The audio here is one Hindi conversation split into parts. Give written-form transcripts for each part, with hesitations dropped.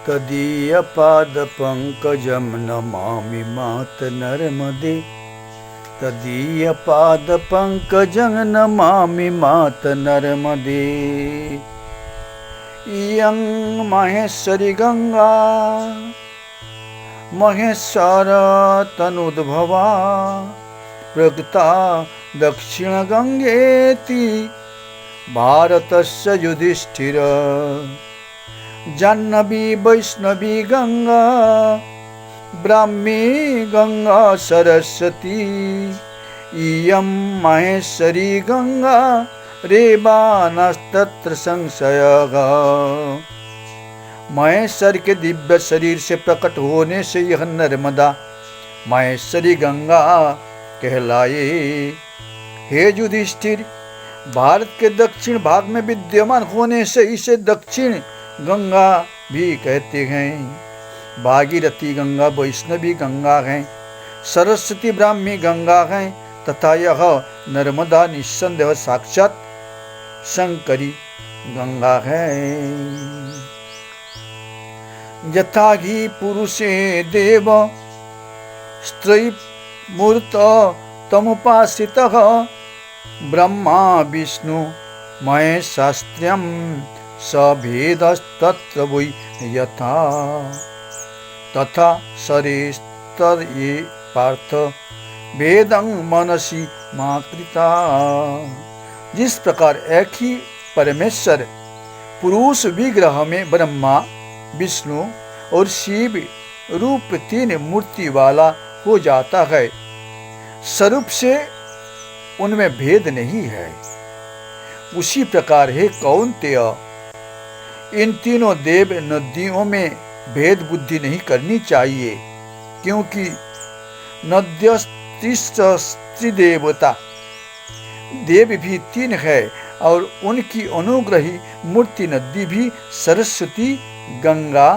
तदीयपादपङ्कजं नमामि मात नर्मदे। तदीयपादपङ्कजं नमामि मात नर्मदे। इयं महेश्वरी गंगा महेश्वर तनुद्भवा प्रगता दक्षिणगंगेति भारतस्य युधिष्ठिर। जाह्नवी वैष्णवी गंगा ब्राह्मी गंगा सरस्वती। इयं महेश्वरी गंगा रेवा नास्तत्र संशयः। महेश्वर के दिव्य शरीर से प्रकट होने से यह नर्मदा महेश्वरी गंगा कहलाए। हे युधिष्ठिर, भारत के दक्षिण भाग में विद्यमान होने से इसे दक्षिण गंगा भी कहते हैं। भागीरथी गंगा वैष्णवी गंगा है, सरस्वती ब्राह्मी गंगा है तथा यह नर्मदा निस्संदेह साक्षात शंकरी गंगा है। यथा हि पुरुषे देव स्त्री मूर्त तमुपासितः ब्रह्मा विष्णु महेशास्त्र्यं सभेदस्तत्र वै यथा तथा शरीस्तर्ये पार्थ भेदं मनसि मा कृता। जिस प्रकार एक ही परमेश्वर पुरुष विग्रह में ब्रह्मा विष्णु और शिव रूप तीन मूर्ति वाला हो जाता है, स्वरूप से उनमें भेद नहीं है, उसी प्रकार है कौन्तेय इन तीनों देव नदियों में भेद बुद्धि नहीं करनी चाहिए, क्योंकि नद्यस्त्रिदेवता देव भी तीन है और उनकी अनुग्रही मूर्ति नदी भी सरस्वती गंगा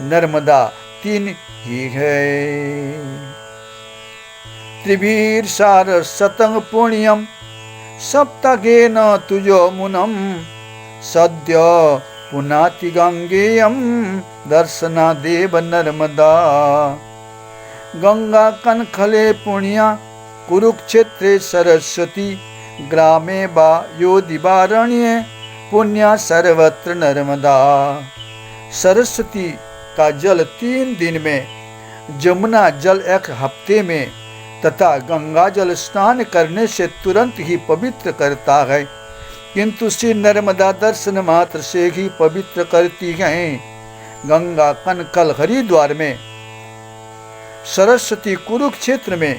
नर्मदा तीन ही है। त्रिभिर्सारशतं पुण्यं सप्तगेन तुजो मुनम सद्य पुनाति गंगेयं दर्शनादेव नर्मदा। गंगा कनखले पुण्या कुरुक्षेत्रे सरस्वती ग्रामे वा योदिवारण्ये पुण्या सर्वत्र नर्मदा। सरस्वती का जल 3 दिन में, जमुना जल 1 हफ्ते में तथा गंगा जल स्नान करने से तुरंत ही पवित्र करता है, किंतु श्री नर्मदा दर्शन मात्र से ही पवित्र करती हैं। गंगा कनकल हरिद्वार में, सरस्वती कुरुक्षेत्र में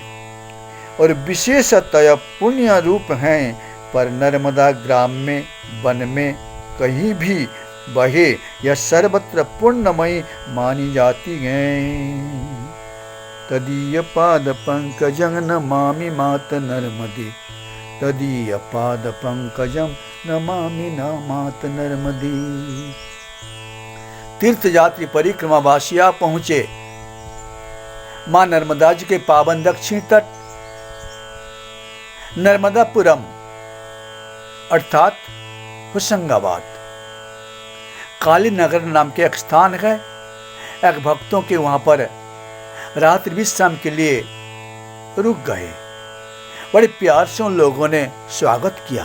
और विशेषतः पुण्य रूप हैं, पर नर्मदा ग्राम में वन में कहीं भी बहे यह सर्वत्र पुण्यमयी मानी जाती हैं। तदीय पाद पंकजं नमामि मात नर्मदे। तदीय पाद पंकजं नमामि मात नर्मदे। तीर्थ यात्री परिक्रमा वासिया पहुंचे मां नर्मदा जी के पावन दक्षिण तट नर्मदापुरम अर्थात होशंगाबाद। काली नगर नाम के एक स्थान है। एक भक्तों के वहां पर रात्रि विश्राम के लिए रुक गए। बड़े प्यार से उन लोगों ने स्वागत किया।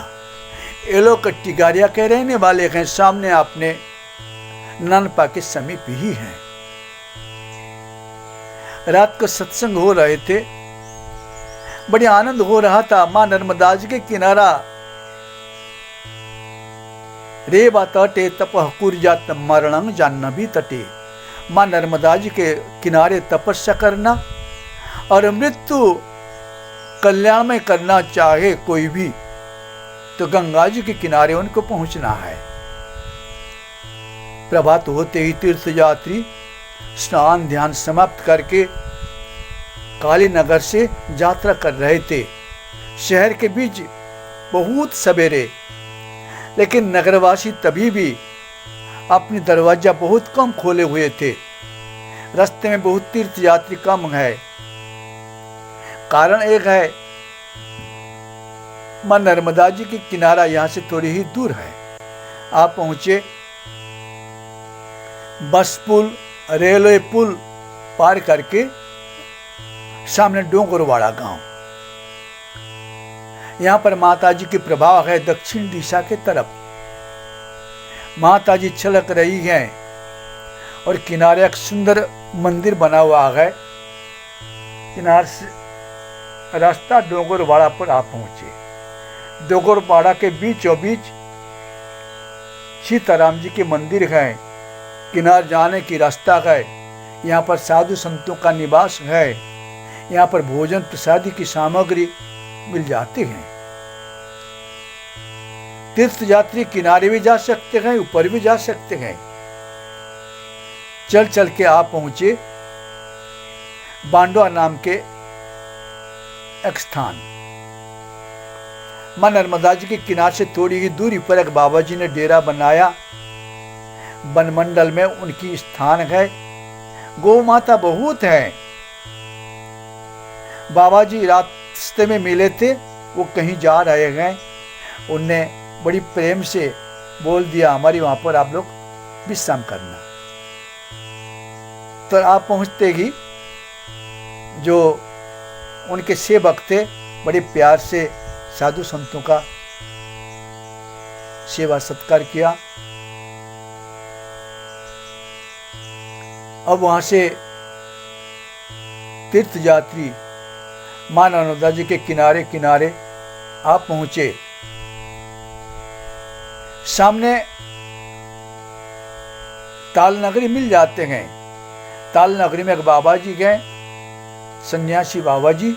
ये लोग टिगारिया के रहने वाले हैं, सामने आपने नानपा के समीप ही हैं। रात को सत्संग हो रहे थे, बड़ी आनंद हो रहा था। मां नर्मदा जी के किनारा रेवा तटे तपः कुर्यात् मरणं जाह्नवी तटे। मां नर्मदा जी के किनारे तपस्या करना और मृत्यु कल्याण में करना चाहे कोई भी तो गंगा जी के किनारे उनको पहुंचना है। प्रभात होते ही तीर्थ यात्री स्नान ध्यान समाप्त करके काली नगर से यात्रा कर रहे थे। शहर के बीच बहुत सवेरे, लेकिन नगरवासी तभी भी अपनी दरवाजा बहुत कम खोले हुए थे। रास्ते में बहुत तीर्थ यात्री कम है। कारण एक है, मां नर्मदा जी की किनारा यहाँ से थोड़ी ही दूर है। आप पहुंचे बस पुल, रेलवे पुल पार करके सामने डोंगरवाड़ा गांव। यहाँ पर माताजी की प्रभाव है दक्षिण दिशा के तरफ। माताजी छलक रही हैं और किनारे एक सुंदर मंदिर बना हुआ है। किनारे से रास्ता डोंगरवाड़ा पर आप पहुंचे। डोंगरवाड़ा के बीचों बीच सीताराम जी के मंदिर है। किनारे जाने की रास्ता है। यहाँ पर साधु संतों का निवास है। यहाँ पर भोजन प्रसादी की सामग्री मिल जाती है। तीर्थ यात्री किनारे भी जा सकते हैं, ऊपर भी जा सकते हैं। चल चल के आप पहुंचे बांडवा नाम के एक स्थान। मां नर्मदा जी के किनारे से थोड़ी ही दूरी पर एक बाबा जी ने डेरा बनाया। बनमंडल में उनकी स्थान है। गौ माता बहुत है। बाबा जी रास्ते में मिले थे, वो कहीं जा रहे हैं। उनने बड़ी प्रेम से बोल दिया हमारी वहां पर आप लोग विश्राम करना। तो आप पहुंचते ही जो उनके सेवक थे बड़े प्यार से साधु संतों का सेवा सत्कार किया। अब वहां से तीर्थ यात्री मां नर्मदा जी के किनारे किनारे आप पहुंचे। सामने ताल नगरी मिल जाते हैं। ताल नगरी में एक बाबा जी गए, सन्यासी बाबा जी,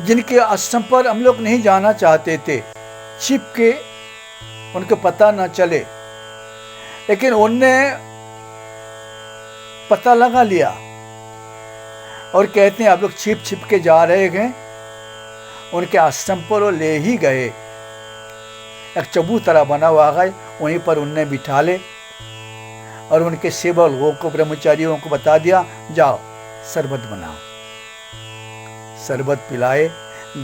जिनके आश्रम पर हम लोग नहीं जाना चाहते थे, छिप के उनको पता न चले, लेकिन उनने पता लगा लिया और कहते हैं आप लोग छिप छिप के जा रहे हैं। उनके आश्रम पर वो ले ही गए। एक चबूतरा बना हुआ है, वहीं पर उनने बिठा ले और उनके सेवक लोगों को, ब्रह्मचारियों को बता दिया जाओ शरबत बनाओ। शरबत पिलाए।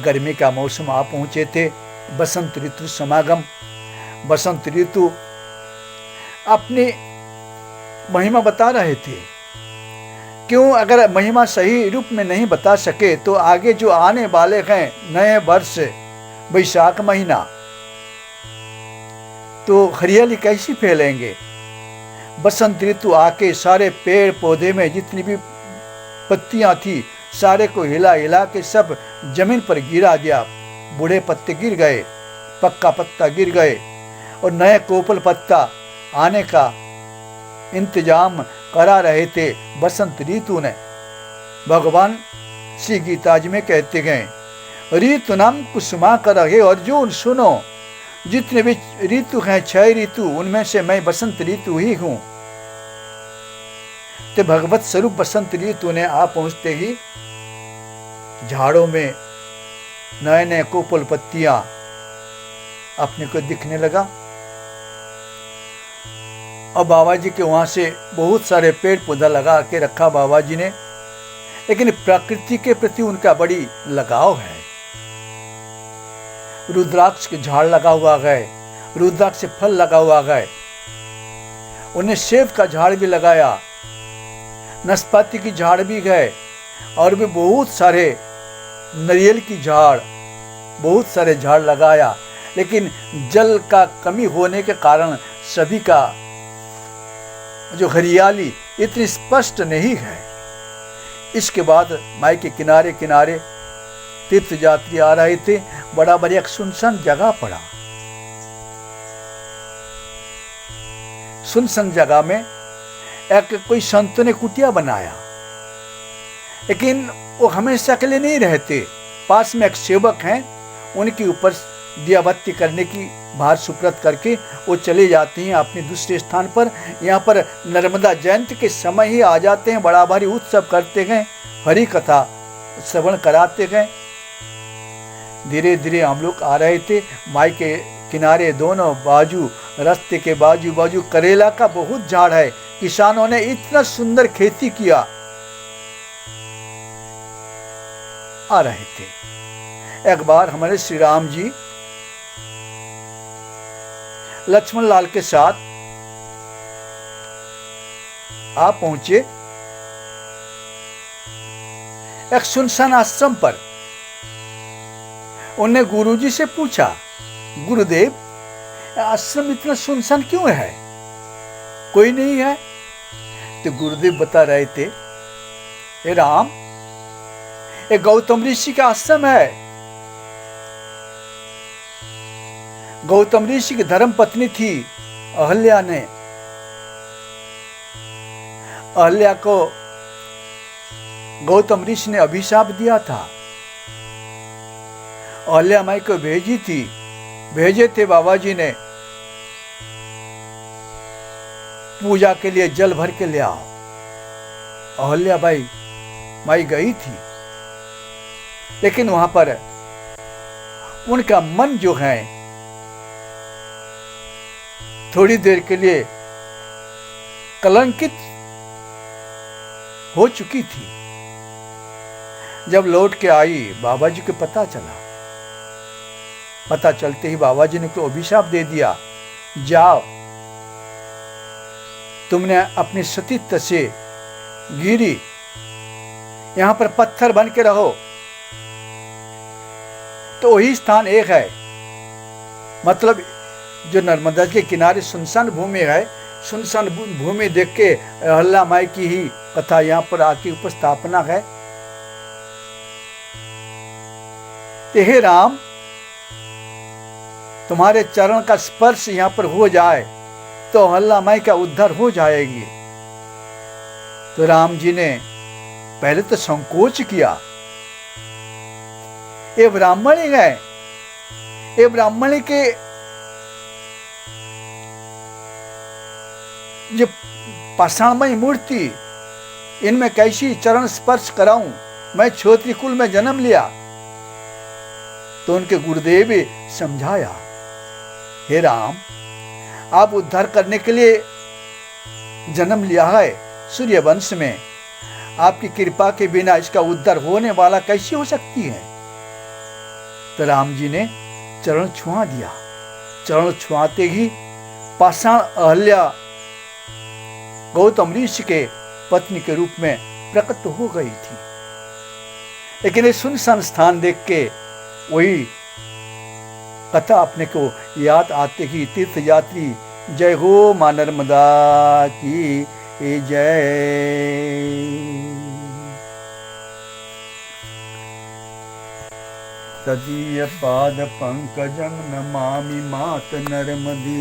गर्मी का मौसम आ पहुंचे थे। बसंत ऋतु समागम। बसंत ऋतु अपनी महिमा बता रहे थे। क्यों? अगर महिमा सही रूप में नहीं बता सके तो आगे जो आने वाले हैं नए वर्ष, वैशाख महीना, तो हरियाली कैसी फैलेंगे। बसंत ऋतु आके सारे पेड़ पौधे में जितनी भी पत्तियां थी सारे को हिला हिला के सब जमीन पर गिरा दिया। बूढ़े पत्ते गिर गए, पक्का पत्ता गिर गए और नए कोपल पत्ता आने का इंतजाम करा रहे थे बसंत ऋतु ने। भगवान श्री गीता जी में कहते हैं ऋतु नाम कुसुमा कर हे अर्जुन सुनो, जितने भी ऋतु हैं 6 ऋतु, उनमें से मैं बसंत ऋतु ही हूं। तो भगवत स्वरूप बसंत ऋतु ने आ पहुंचते ही झाड़ों में नए नए कोपल पत्तियां अपने को दिखने लगा। और बाबा जी के वहां से बहुत सारे पेड़ पौधा लगा के रखा बाबा जी ने, लेकिन प्रकृति के प्रति उनका बड़ी लगाव है। रुद्राक्ष के झाड़ लगा हुआ है, रुद्राक्ष से फल लगा हुआ है। उन्हें सेब का झाड़ भी लगाया, नाशपाती की झाड़ भी है और भी बहुत सारे नारियल की झाड़, बहुत सारे झाड़ लगाया। लेकिन जल का कमी होने के कारण सभी का जो हरियाली इतनी स्पष्ट नहीं है। इसके बाद माई के किनारे किनारे तीर्थ यात्री आ रहे थे। बड़ा बड़ी एक सुनसान जगह पड़ा। सुनसान जगह में एक कोई संत ने कुटिया बनाया, लेकिन वो हमेशा के लिए नहीं रहते। पास में एक सेवक हैं, उनके ऊपर दिया बत्ती करने की भार सुप्रत करके वो चले जाते हैं अपने दूसरे स्थान पर। यहाँ पर नर्मदा जयंती के समय ही आ जाते हैं, बड़ा भारी उत्सव करते हैं, हरि कथा श्रवण कराते हैं। धीरे धीरे हम लोग आ रहे थे। माई के किनारे दोनों बाजू, रास्ते के बाजू बाजू करेला का बहुत झाड़ है। किसानों ने इतना सुंदर खेती किया। आ रहे थे। एक बार हमारे श्री राम जी लक्ष्मण लाल के साथ आप पहुंचे एक सुनसान आश्रम पर। उन्हें गुरुजी से पूछा, गुरुदेव, आश्रम इतना सुनसान क्यों है, कोई नहीं है? तो गुरुदेव बता रहे थे, हे राम, एक गौतम ऋषि का आश्रम है। गौतम ऋषि की धर्म पत्नी थी अहल्या ने। अहल्या को गौतम ऋषि ने अभिशाप दिया था। अहल्या माई को भेजे थे बाबा जी ने, पूजा के लिए जल भर के ले आओ। अहल्या माई गई थी, लेकिन वहां पर उनका मन जो है थोड़ी देर के लिए कलंकित हो चुकी थी। जब लौट के आई, बाबा जी को पता चलते ही बाबा जी ने तो अभिशाप दे दिया, जाओ, तुमने अपनी सतीत्व से गिरी, यहां पर पत्थर बन के रहो। तो वही स्थान एक है, मतलब जो नर्मदा के किनारे सुनसान भूमि है, सुनसान भूमि देख के अहल्या माई की ही कथा यहाँ पर आके उपस्थापना है। हे राम, तुम्हारे चरण का स्पर्श यहाँ पर हो जाए तो अहल्या माई का उद्धार हो जाएगी। तो राम जी ने पहले तो संकोच किया, ये ब्राह्मणी है, ये ब्राह्मणी के जो पाषाणमयी मूर्ति, इनमें कैसी चरण स्पर्श कराऊं, मैं क्षत्रिय कुल में जन्म लिया। तो उनके गुरुदेव भी समझाया, हे राम, आप उद्धार करने के लिए जन्म लिया है सूर्य वंश में, आपकी कृपा के बिना इसका उद्धार होने वाला कैसी हो सकती है? तो राम जी ने चरण छुआ दिया। चरण छुआते ही पाषाण अहल्या गौतम ऋषि के पत्नी के रूप में प्रकट हो गई थी। लेकिन ये सुनसान स्थान देख के वही कथा अपने को याद आते ही तीर्थ यात्री जय हो मां नर्मदा की जय। तदीय पाद पंकजं नमामि मात नर्मदे।